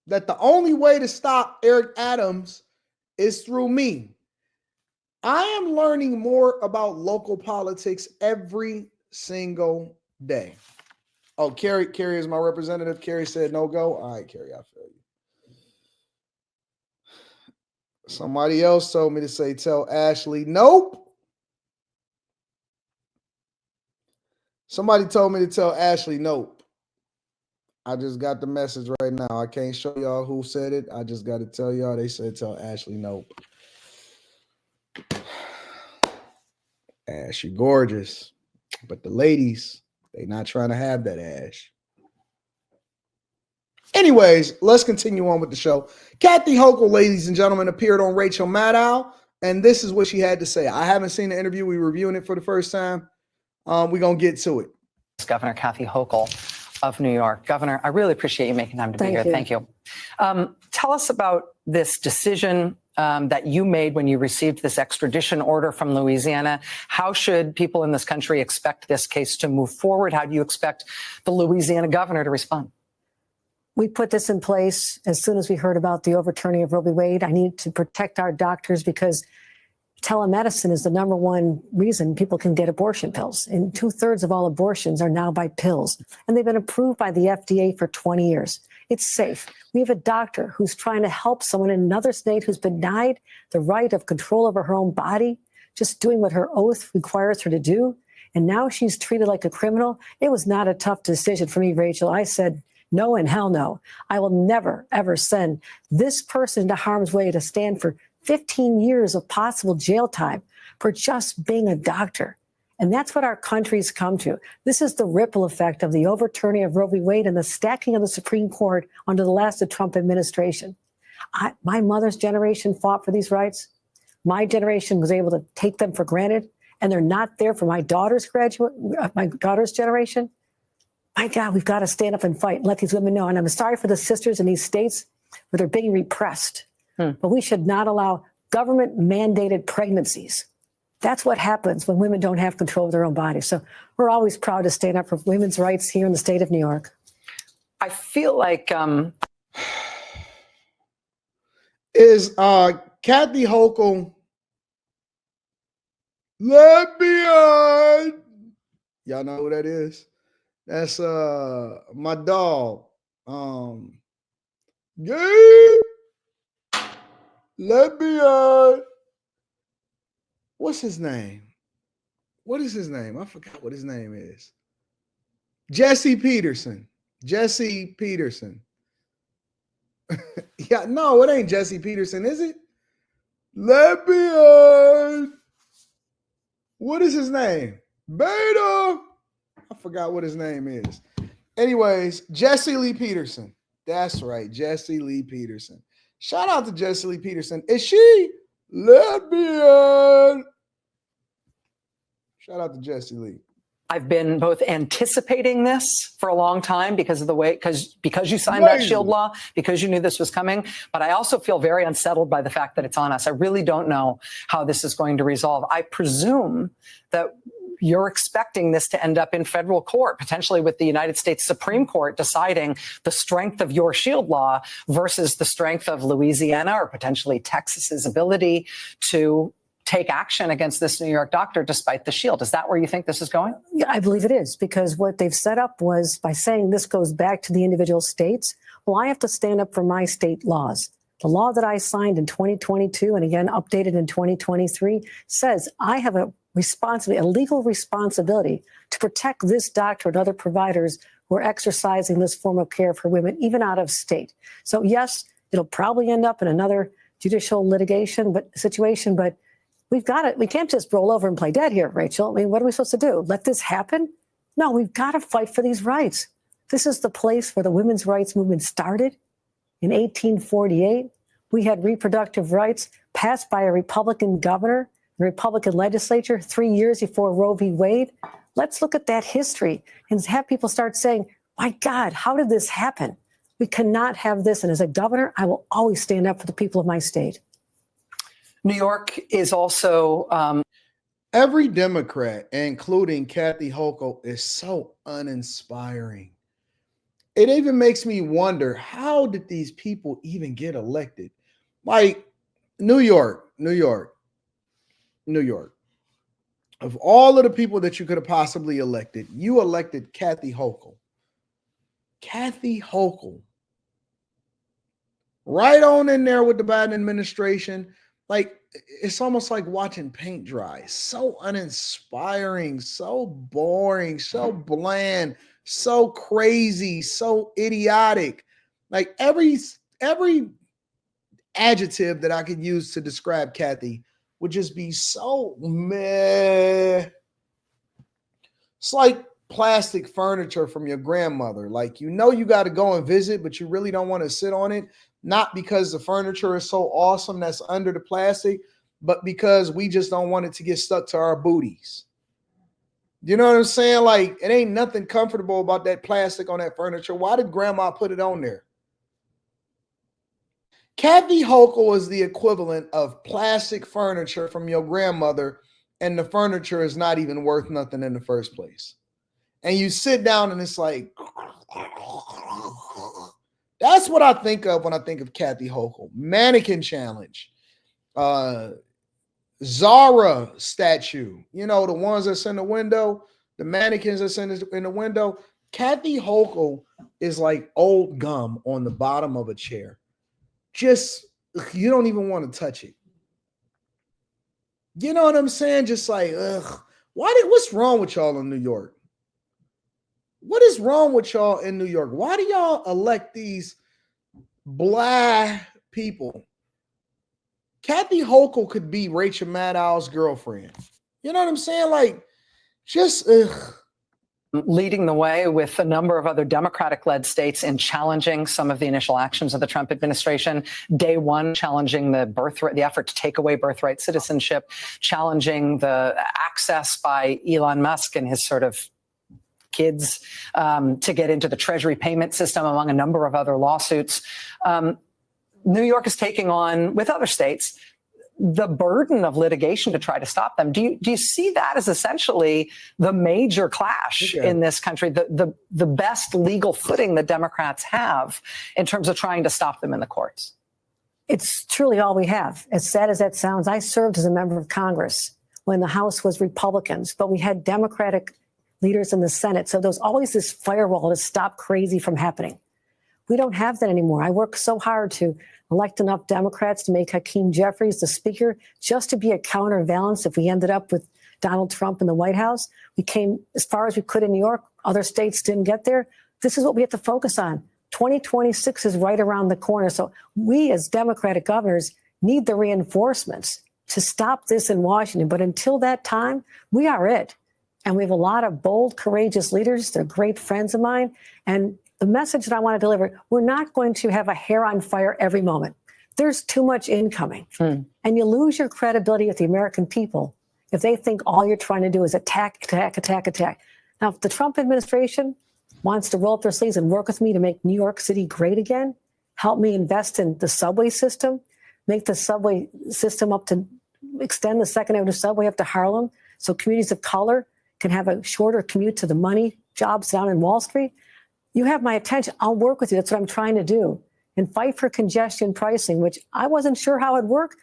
that the only way to stop Eric Adams is through me. I am learning more about local politics every single day. Oh, Carrie is my representative. Carrie said no go. All right, Carrie, I feel you. Somebody else told me to say tell Ashley nope. Somebody told me to tell Ashley nope. I just got the message right now. I can't show y'all who said it. I just got to tell y'all they said tell Ashley nope. Ash, you're gorgeous. But the ladies, they not trying to have that Ash. Anyways, let's continue on with the show. Kathy Hochul, ladies and gentlemen, appeared on Rachel Maddow, and this is what she had to say. I haven't seen the interview. We're reviewing it for the first time. We're going to get to it. Governor Kathy Hochul of New York. Governor, I really appreciate you making time to be here. Thank you. Tell us about this decision that you made when you received this extradition order from Louisiana. How should people in this country expect this case to move forward? How do you expect the Louisiana governor to respond? We put this in place as soon as we heard about the overturning of Roe v. Wade. I need to protect our doctors because telemedicine is the number one reason people can get abortion pills. And 2/3 of all abortions are now by pills. And they've been approved by the FDA for 20 years. It's safe. We have a doctor who's trying to help someone in another state who's been denied the right of control over her own body, just doing what her oath requires her to do. And now she's treated like a criminal. It was not a tough decision for me, Rachel. I said, no and hell no. I will never, ever send this person into harm's way to stand for 15 years of possible jail time for just being a doctor. And that's what our country's come to. This is the ripple effect of the overturning of Roe v. Wade and the stacking of the Supreme Court under the last Trump administration. My mother's generation fought for these rights. My generation was able to take them for granted, and they're not there for my daughter's generation. My God, we've got to stand up and fight and let these women know. And I'm sorry for the sisters in these states where they're being repressed. But we should not allow government-mandated pregnancies. That's what happens when women don't have control of their own bodies. So we're always proud to stand up for women's rights here in the state of New York. I feel like is Kathy Hochul let me on? Y'all know who that is? That's my dog. Gabe, let me on. What's his name? What is his name? I forgot what his name is. Jesse Peterson. Jesse Peterson. Yeah, no, it ain't Jesse Peterson, is it? Let me on. What is his name? Beta. I forgot what his name is. Anyways, Jesse Lee Peterson. That's right, Jesse Lee Peterson. Shout out to Jesse Lee Peterson. Is she? Let me on. Shout out to Jesse Lee. I've been both anticipating this for a long time because of the way, because you signed that shield law, because you knew this was coming. But I also feel very unsettled by the fact that it's on us. I really don't know how this is going to resolve. I presume that you're expecting this to end up in federal court, potentially with the United States Supreme Court deciding the strength of your shield law versus the strength of Louisiana or potentially Texas's ability to take action against this New York doctor despite the shield. Is that where you think this is going? Yeah, I believe it is, because what they've set up was by saying this goes back to the individual states. Well, I have to stand up for my state laws. The law that I signed in 2022 and again updated in 2023 says I have a legal responsibility to protect this doctor and other providers who are exercising this form of care for women, even out of state. So yes, it'll probably end up in another judicial litigation situation, but we've got it. We can't just roll over and play dead here, Rachel. I mean, what are we supposed to do? Let this happen? No, we've got to fight for these rights. This is the place where the women's rights movement started in 1848. We had reproductive rights passed by a Republican governor, the Republican legislature 3 years before Roe v. Wade. Let's look at that history and have people start saying, my God, how did this happen? We cannot have this. And as a governor, I will always stand up for the people of my state. New York is also... Every Democrat, including Kathy Hochul, is so uninspiring. it even makes me wonder, how did these people even get elected? Like New York. Of all of the people that you could have possibly elected, you elected Kathy Hochul. Kathy Hochul. Right on in there with the Biden administration. Like, it's almost like watching paint dry. So uninspiring, so boring, so bland, so crazy, so idiotic. Like every adjective that I could use to describe Kathy would just be so meh. It's like plastic furniture from your grandmother. Like, you got to go and visit, but you really don't want to sit on it. Not because the furniture is so awesome that's under the plastic, but because we just don't want it to get stuck to our booties. You know what I'm saying? Like, it ain't nothing comfortable about that plastic on that furniture. Why did grandma put it on there? Kathy Hochul is the equivalent of plastic furniture from your grandmother, and the furniture is not even worth nothing in the first place. And you sit down and it's like, that's what I think of when I think of Kathy Hochul. Mannequin challenge, Zara statue, the ones that's in the window, the mannequins that's in the window. Kathy Hochul is like old gum on the bottom of a chair. Just, you don't even want to touch it. You know what I'm saying? Just like, ugh. What's wrong with y'all in New York? What is wrong with y'all in New York? Why do y'all elect these blah people? Kathy Hochul could be Rachel Maddow's girlfriend. You know what I'm saying? Like, just ugh. Leading the way with a number of other Democratic-led states in challenging some of the initial actions of the Trump administration. Day one, challenging the effort to take away birthright citizenship, challenging the access by Elon Musk and his sort of kids to get into the Treasury payment system, among a number of other lawsuits. New York is taking on, with other states, the burden of litigation to try to stop them. Do you see that as essentially the major clash in this country, the best legal footing that Democrats have in terms of trying to stop them in the courts? It's truly all we have. As sad as that sounds, I served as a member of Congress when the House was Republicans, but we had Democratic leaders in the Senate. So there was always this firewall to stop crazy from happening. We don't have that anymore. I worked so hard to elect enough Democrats to make Hakeem Jeffries the speaker, just to be a counterbalance if we ended up with Donald Trump in the White House. We came as far as we could in New York. Other states didn't get there. This is what we have to focus on. 2026 is right around the corner. So we as Democratic governors need the reinforcements to stop this in Washington. But until that time, we are it. And we have a lot of bold, courageous leaders. They're great friends of mine. And the message that I want to deliver, we're not going to have a hair on fire every moment. There's too much incoming. And you lose your credibility with the American people if they think all you're trying to do is attack, attack, attack, attack. Now, if the Trump administration wants to roll up their sleeves and work with me to make New York City great again, help me invest in the subway system, make the subway system up to extend the Second Avenue subway up to Harlem so communities of color can have a shorter commute to the money jobs down in Wall Street. You have my attention. I'll work with you. That's what I'm trying to do. And fight for congestion pricing, which I wasn't sure how it'd work.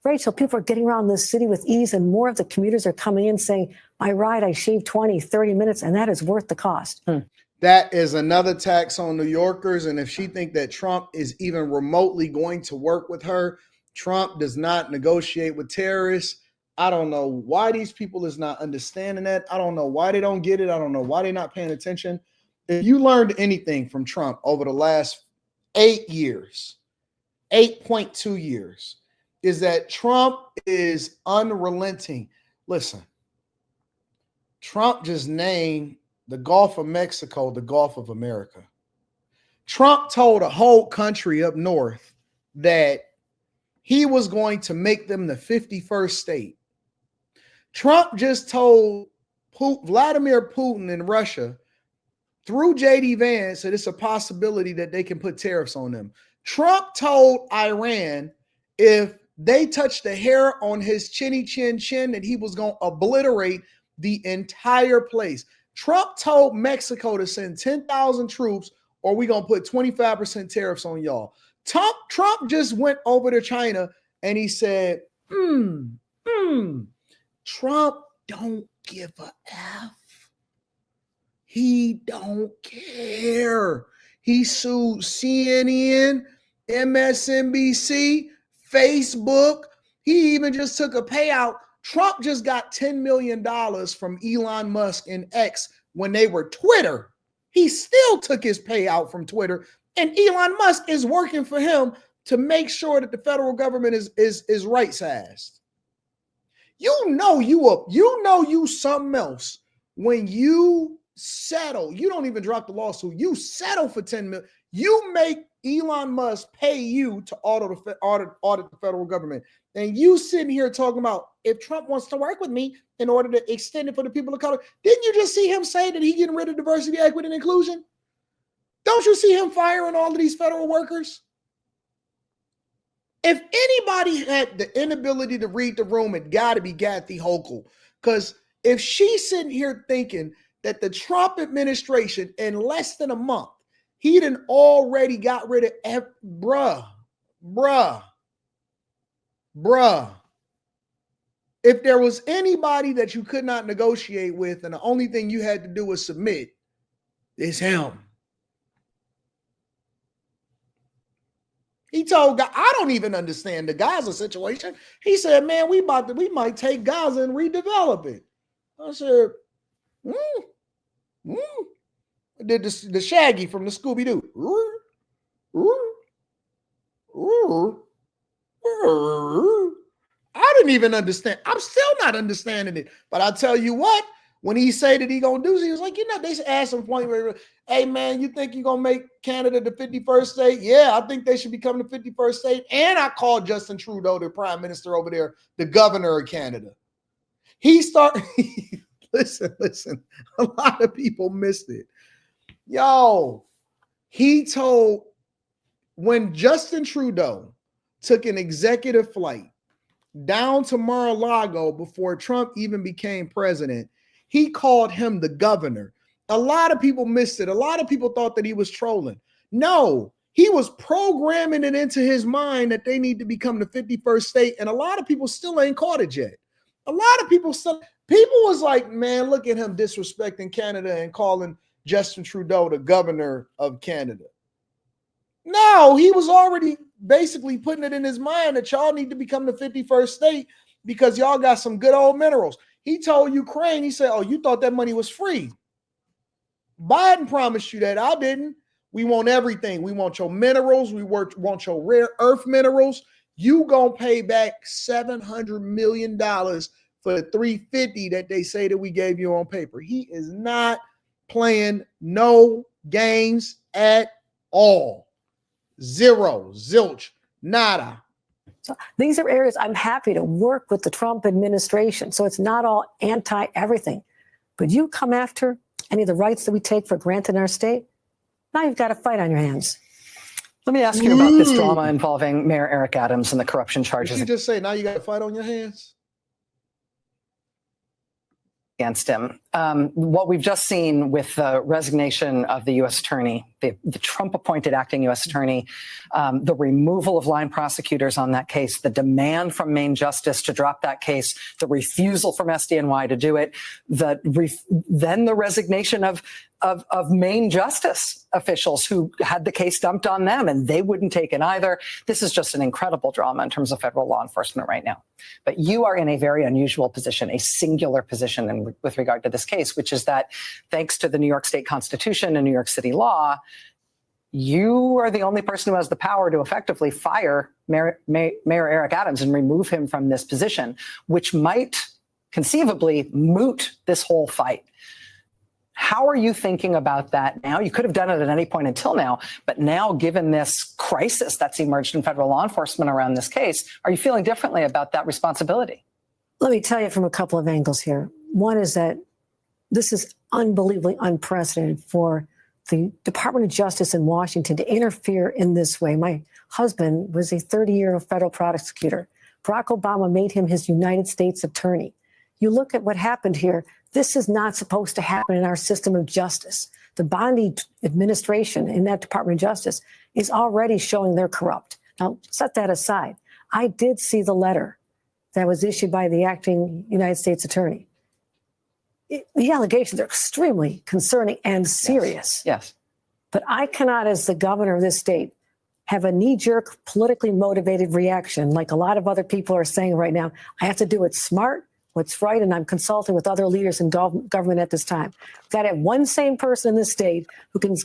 Rachel, people are getting around this city with ease, and more of the commuters are coming in saying, my ride, I shaved 20, 30 minutes, and that is worth the cost. That is another tax on New Yorkers. And if she thinks that Trump is even remotely going to work with her, Trump does not negotiate with terrorists. I don't know why these people is not understanding that. I don't know why they don't get it. I don't know why they're not paying attention. If you learned anything from Trump over the last 8 years, 8.2 years, is that Trump is unrelenting. Listen, Trump just named the Gulf of Mexico the Gulf of America. Trump told a whole country up north that he was going to make them the 51st state. Trump just told Vladimir Putin in Russia through J.D. Vance that it's a possibility that they can put tariffs on them. Trump told Iran if they touched the hair on his chinny chin that he was going to obliterate the entire place. Trump told Mexico to send 10,000 troops or we going to put 25% tariffs on y'all. Trump just went over to China and he said, Trump don't give a F. He don't care. He sued CNN, MSNBC, Facebook. He even just took a payout. Trump just got $10 million from Elon Musk and X when they were Twitter. He still took his payout from Twitter, and Elon Musk is working for him to make sure that the federal government is right-sized. You know you something else when you settle. You don't even drop the lawsuit. You settle for $10 million. You make Elon Musk pay you to audit the federal government. And you sitting here talking about if Trump wants to work with me in order to extend it for the people of color. Didn't you just see him say that he getting rid of diversity, equity, and inclusion? Don't you see him firing all of these federal workers? If anybody had the inability to read the room, it got to be Kathy Hochul. Because if she's sitting here thinking that the Trump administration in less than a month, he done already got rid of bruh. If there was anybody that you could not negotiate with and the only thing you had to do was submit, it's him. He told God, I don't even understand the Gaza situation. He said, man, we might take Gaza and redevelop it. I said, Did the Shaggy from the Scooby-Doo. I didn't even understand. I'm still not understanding it. But I tell you what, when he said that he gonna do, he was like, they asked him point, hey man, you think you're gonna make Canada the 51st state? Yeah, I think they should become the 51st state. And I called Justin Trudeau, the prime minister over there, the governor of Canada. He started, listen, a lot of people missed it. Yo, he told, when Justin Trudeau took an executive flight down to Mar-a-Lago before Trump even became president, he called him the governor. A lot of people missed it. A lot of people thought that he was trolling. No, he was programming it into his mind that they need to become the 51st state. And a lot of people still ain't caught it yet. A lot of people was like, man, look at him disrespecting Canada and calling Justin Trudeau the governor of Canada. No, he was already basically putting it in his mind that y'all need to become the 51st state because y'all got some good old minerals. He told Ukraine, he said, oh, you thought that money was free. Biden promised you that. I didn't. We want everything. We want your minerals. We want your rare earth minerals. You gonna pay back $700 million for the $350 that they say that we gave you on paper. He is not playing no games at all. Zero, zilch, nada. So these are areas I'm happy to work with the Trump administration. So it's not all anti-everything. But you come after any of the rights that we take for granted in our state, now you've got a fight on your hands. Let me ask you about this drama involving Mayor Eric Adams and the corruption charges. Did you just say now you got a fight on your hands? Against him. What we've just seen with the resignation of the U.S. attorney, the Trump-appointed acting U.S. attorney, the removal of line prosecutors on that case, the demand from Maine Justice to drop that case, the refusal from SDNY to do it, then the resignation of Maine Justice officials who had the case dumped on them and they wouldn't take it either. This is just an incredible drama in terms of federal law enforcement right now. But you are in a very unusual position, a singular position with regard to this case, which is that thanks to the New York State Constitution and New York City law, you are the only person who has the power to effectively fire Mayor Eric Adams and remove him from this position, which might conceivably moot this whole fight. How are you thinking about that now? You could have done it at any point until now, but now given this crisis that's emerged in federal law enforcement around this case, are you feeling differently about that responsibility? Let me tell you from a couple of angles here. One is that this is unbelievably unprecedented for the Department of Justice in Washington to interfere in this way. My husband was a 30-year federal prosecutor. Barack Obama made him his United States attorney. You look at what happened here. This is not supposed to happen in our system of justice. The Bondi administration in that Department of Justice is already showing they're corrupt. Now, set that aside. I did see the letter that was issued by the acting United States attorney. The allegations are extremely concerning and serious. Yes. But I cannot, as the governor of this state, have a knee-jerk, politically motivated reaction like a lot of other people are saying right now. I have to do it smart, what's right, and I'm consulting with other leaders in government at this time. We've got to have one sane person in this state who can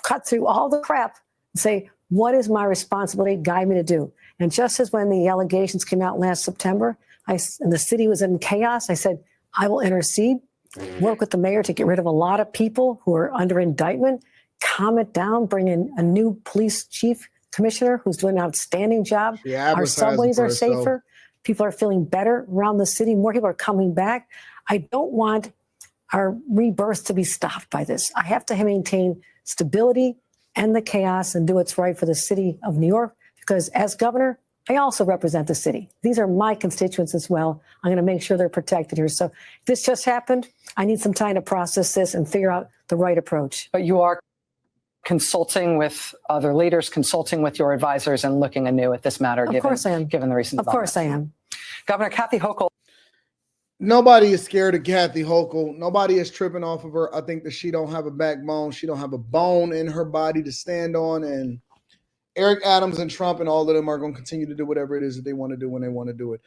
cut through all the crap and say, what is my responsibility? Guide me to do. And just as when the allegations came out last September, and the city was in chaos, I said, I will intercede, work with the mayor to get rid of a lot of people who are under indictment, calm it down, bring in a new police chief commissioner who's doing an outstanding job. Our subways are safer. People are feeling better around the city. More people are coming back. I don't want our rebirth to be stopped by this. I have to maintain stability and the chaos and do what's right for the city of New York, because as governor, I also represent the city. These are my constituents as well. I'm going to make sure they're protected here. So if this just happened, I need some time to process this and figure out the right approach. But you are consulting with other leaders, consulting with your advisors, and looking anew at this matter, Of course I am. given the recent Of course I am. Governor Kathy Hochul. Nobody is scared of Kathy Hochul. Nobody is tripping off of her. I think that she don't have a backbone. She don't have a bone in her body to stand on. And Eric Adams and Trump and all of them are going to continue to do whatever it is that they want to do when they want to do it.